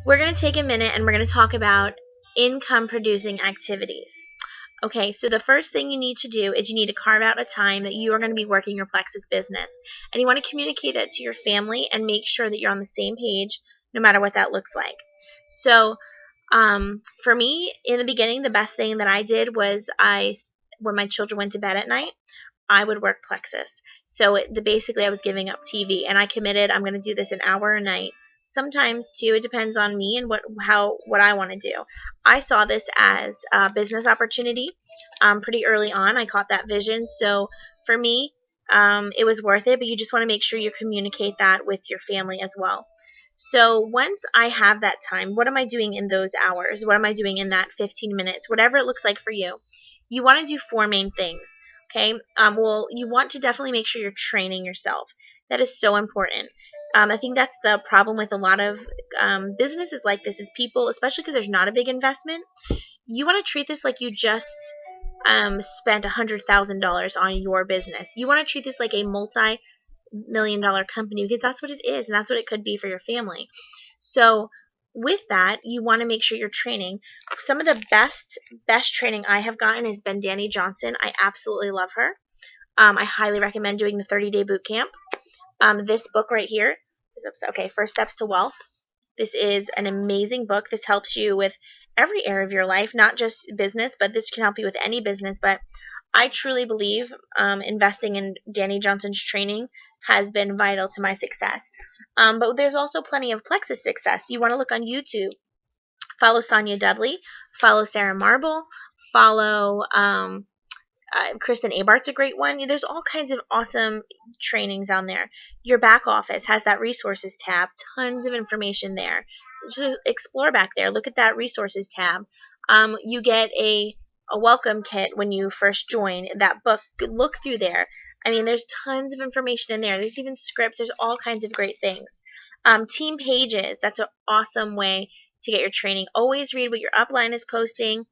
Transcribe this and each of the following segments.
we're going to take a minute and we're going to talk about income producing activities. Okay, so the first thing you need to do is you need to carve out a time that you are going to be working your Plexus business. And you want to communicate that to your family and make sure that you're on the same page no matter what that looks like. So for me, in the beginning, the best thing that I did was when my children went to bed at night, I would work Plexus. So basically I was giving up TV, and I committed I'm going to do this an hour a night. Sometimes too, it depends on me and what I want to do. I saw this as a business opportunity pretty early on. I caught that vision. So for me, it was worth it, but you just want to make sure you communicate that with your family as well. So once I have that time, what am I doing in those hours? What am I doing in that 15 minutes? Whatever it looks like for you. You want to do four main things. Okay. Well, you want to definitely make sure you're training yourself. That is so important. I think that's the problem with a lot of businesses like this is people, especially because there's not a big investment. You want to treat this like you just spent $100,000 on your business. You want to treat this like a multi-million-dollar company because that's what it is, and that's what it could be for your family. So with that, you want to make sure you're training. Some of the best training I have gotten has been Danny Johnson. I absolutely love her. I highly recommend doing the 30-day boot camp. This book right here is First Steps to Wealth. This is an amazing book. This helps you with every area of your life, not just business, but this can help you with any business. But I truly believe investing in Danny Johnson's training has been vital to my success. But there's also plenty of Plexus success. You want to look on YouTube. Follow Sonia Dudley. Follow Sarah Marble. Follow Kristen Abart's a great one. There's all kinds of awesome trainings on there. Your back office has that resources tab. Tons of information there. Just explore back there. Look at that resources tab. You get a welcome kit when you first join that book. Look through there. I mean, there's tons of information in there. There's even scripts. There's all kinds of great things. Team pages. That's an awesome way to get your training. Always read what your upline is posting.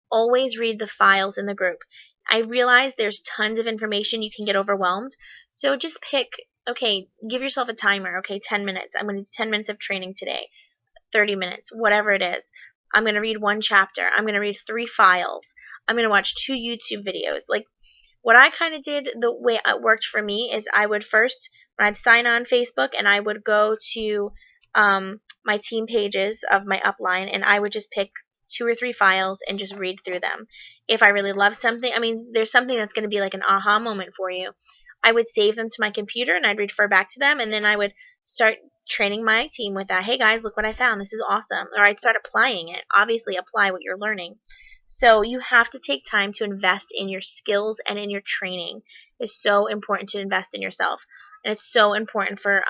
Always read the files in the group. I realize there's tons of information. You can get overwhelmed. So just pick, give yourself a timer. 10 minutes. I'm going to do 10 minutes of training today. 30 minutes, whatever it is. I'm going to read one chapter. I'm going to read 3 files. I'm going to watch 2 YouTube videos. Like what I kind of did, the way it worked for me is I would first, when I'd sign on Facebook, and I would go to my team pages of my upline, and I would just pick 2 or 3 files and just read through them. If I really love something, I mean, there's something that's going to be like an aha moment for you. I would save them to my computer and I'd refer back to them, and then I would start training my team with that. Hey guys, look what I found. This is awesome. Or I'd start applying it. Obviously, apply what you're learning. So you have to take time to invest in your skills and in your training. It's so important to invest in yourself, and it's so important for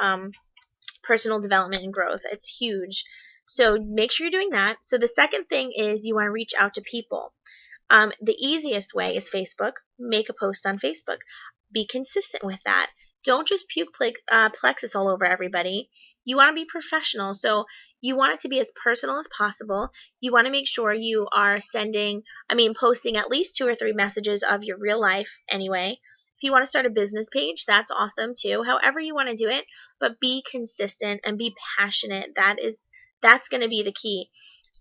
personal development and growth. It's huge. So make sure you're doing that. So the second thing is you want to reach out to people. The easiest way is Facebook. Make a post on Facebook. Be consistent with that. Don't just puke Plexus all over everybody. You want to be professional. So you want it to be as personal as possible. You want to make sure you are posting at least 2 or 3 messages of your real life anyway. If you want to start a business page, that's awesome too. However you want to do it, but be consistent and be passionate. That's going to be the key.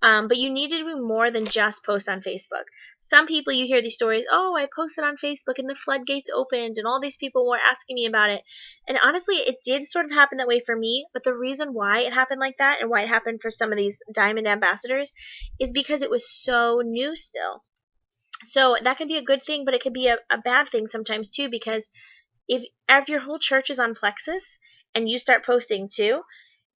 But you need to do more than just post on Facebook. Some people, you hear these stories, oh, I posted on Facebook and the floodgates opened and all these people were asking me about it. And honestly, it did sort of happen that way for me. But the reason why it happened like that and why it happened for some of these diamond ambassadors is because it was so new still. So that can be a good thing, but it could be a bad thing sometimes too, because if your whole church is on Plexus and you start posting too,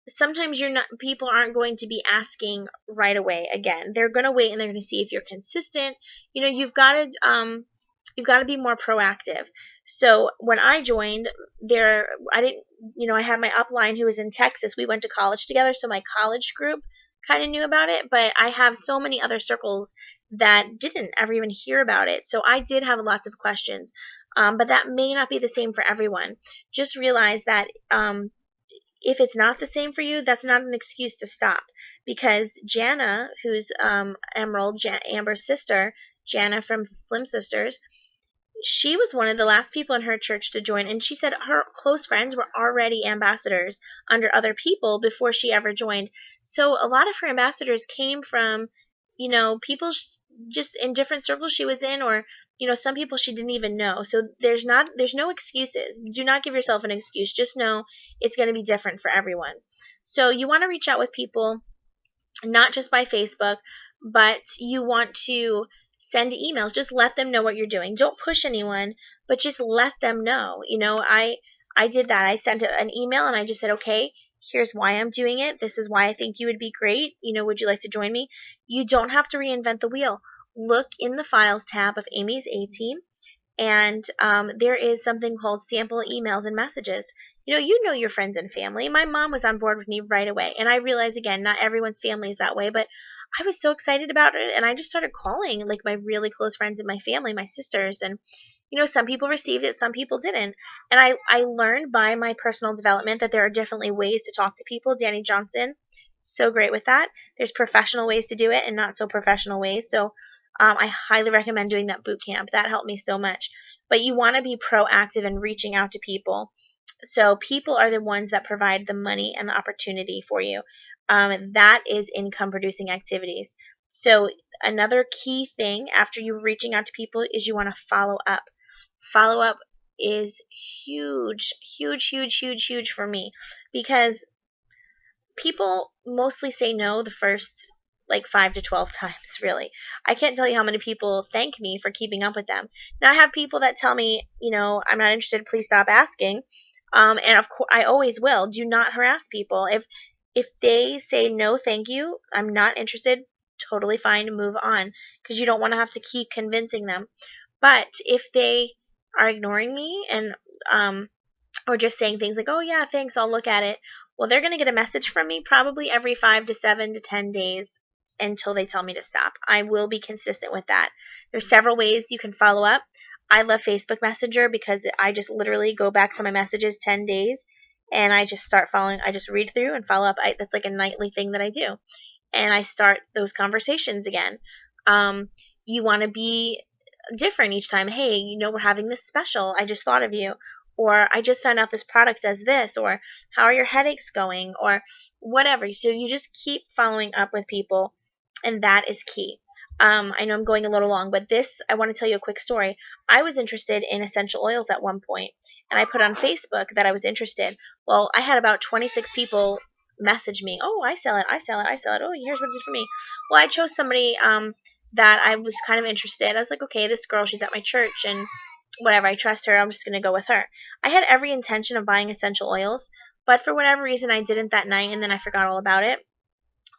sometimes people aren't going to be asking right away again. They're going to wait and they're going to see if you're consistent. You've got to be more proactive. So when I joined I had my upline who was in Texas. We went to college together, so my college group kind of knew about it, but I have so many other circles that didn't ever even hear about it. So I did have lots of questions, but that may not be the same for everyone. Just realize that if it's not the same for you, that's not an excuse to stop. Because Jana, who's Amber's sister, Jana from Slim Sisters, she was one of the last people in her church to join, and she said her close friends were already ambassadors under other people before she ever joined. So a lot of her ambassadors came from, people just in different circles she was in, or some people she didn't even know. So there's no excuses. Do not give yourself an excuse. Just know it's going to be different for everyone. So you want to reach out with people, not just by Facebook, but you want to send emails. Just let them know what you're doing. Don't push anyone, but just let them know. I did that. I sent an email and I just said, okay, here's why I'm doing it. This is why I think you would be great. Would you like to join me? You don't have to reinvent the wheel. Look in the files tab of Amy's A Team, and there is something called sample emails and messages. You know your friends and family. My mom was on board with me right away, and I realize, again, not everyone's family is that way, but I was so excited about it, and I just started calling like my really close friends in my family, my sisters, and some people received it, some people didn't. And I learned by my personal development that there are definitely ways to talk to people. Danny Johnson, so great with that. There's professional ways to do it and not so professional ways. So I highly recommend doing that boot camp. That helped me so much. But you want to be proactive in reaching out to people. So people are the ones that provide the money and the opportunity for you. That is income producing activities. So another key thing after you reaching out to people is you want to follow up. Follow up is huge, huge, huge, huge, huge for me, because people mostly say no the first like 5 to 12 times, really. I can't tell you how many people thank me for keeping up with them. Now, I have people that tell me, I'm not interested, please stop asking. And of course, I always will. Do not harass people. If they say no, thank you, I'm not interested, totally fine, move on, because you don't want to have to keep convincing them. But if they are ignoring me and or just saying things like, "Oh yeah, thanks, I'll look at it," well, they're going to get a message from me probably every 5 to 7 to 10 days until they tell me to stop. I will be consistent with that. There's several ways you can follow up. I love Facebook Messenger because I just literally go back to my messages 10 days and I just start following. I just read through and follow up. That's like a nightly thing that I do. And I start those conversations again. You want to be different each time. Hey, we're having this special. I just thought of you. Or I just found out this product does this. Or how are your headaches going? Or whatever. So you just keep following up with people, and that is key. I know I'm going a little long, but I want to tell you a quick story. I was interested in essential oils at one point, and I put on Facebook that I was interested. Well, I had about 26 people message me. Oh, I sell it. I sell it. I sell it. Oh, here's what it did for me. Well, I chose somebody that I was kind of interested. I was like, okay, this girl, she's at my church, and whatever, I trust her. I'm just going to go with her. I had every intention of buying essential oils, but for whatever reason, I didn't that night, and then I forgot all about it.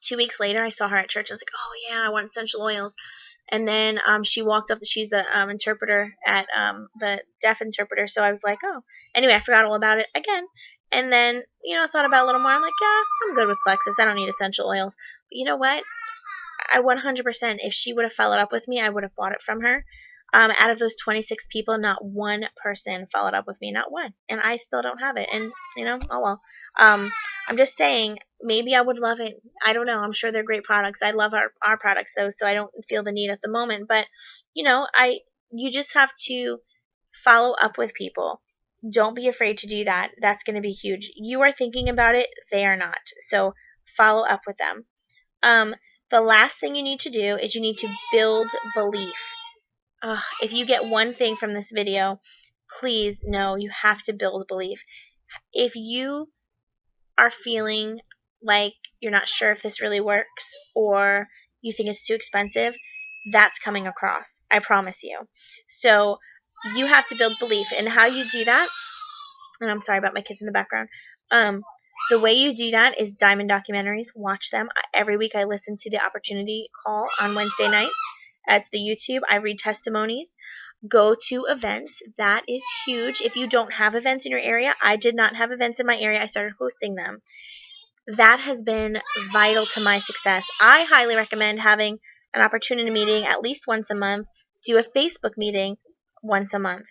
2 weeks later, I saw her at church. I was like, oh, yeah, I want essential oils. And then she walked up. She's the interpreter at the deaf interpreter. So I was like, oh. Anyway, I forgot all about it again. And then, I thought about it a little more. I'm like, yeah, I'm good with Plexus. I don't need essential oils. But you know what? I 100%, if she would have followed up with me, I would have bought it from her. Out of those 26 people, not one person followed up with me, not one. And I still don't have it. And, oh well. I'm just saying, maybe I would love it. I don't know. I'm sure they're great products. I love our products, though, so I don't feel the need at the moment. But, you just have to follow up with people. Don't be afraid to do that. That's going to be huge. You are thinking about it. They are not. So follow up with them. Um, the last thing you need to do is you need to build belief. If you get one thing from this video, please know you have to build belief. If you are feeling like you're not sure if this really works or you think it's too expensive, that's coming across. I promise you. So you have to build belief. And how you do that, and I'm sorry about my kids in the background, the way you do that is Diamond Documentaries. Watch them. Every week I listen to the Opportunity Call on Wednesday nights at the YouTube. I read testimonies. Go to events. That is huge. If you don't have events in your area, I did not have events in my area. I started hosting them. That has been vital to my success. I highly recommend having an opportunity meeting at least once a month. Do a Facebook meeting once a month.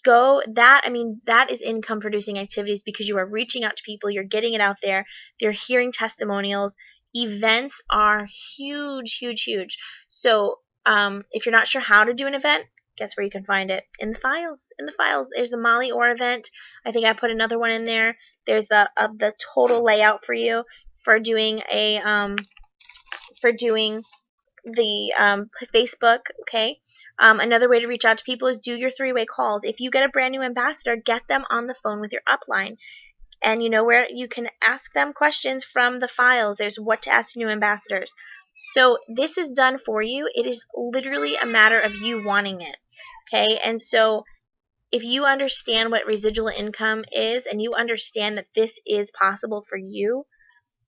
That is income producing activities because you are reaching out to people, you're getting it out there, they're hearing testimonials. Events are huge, huge, huge. So if you're not sure how to do an event, guess where you can find it? In the files. In the files. There's a Molly Orr event. I think I put another one in there. There's the total layout for you for doing the Facebook. Okay. Another way to reach out to people is do your 3-way calls. If you get a brand new ambassador, get them on the phone with your upline. And you know where you can ask them questions from the files. There's what to ask new ambassadors. So this is done for you. It is literally a matter of you wanting it. Okay. And so if you understand what residual income is and you understand that this is possible for you,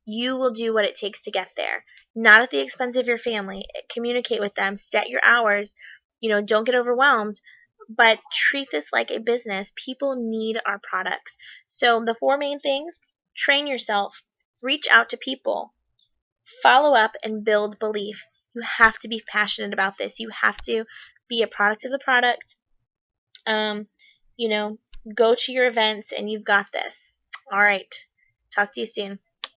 you will do what it takes to get there. Not at the expense of your family. Communicate with them. Set your hours. Don't get overwhelmed. But treat this like a business. People need our products. So the 4 main things: train yourself, reach out to people, follow up, and build belief. You have to be passionate about this. You have to be a product of the product. You know, go to your events, and you've got this. All right. Talk to you soon.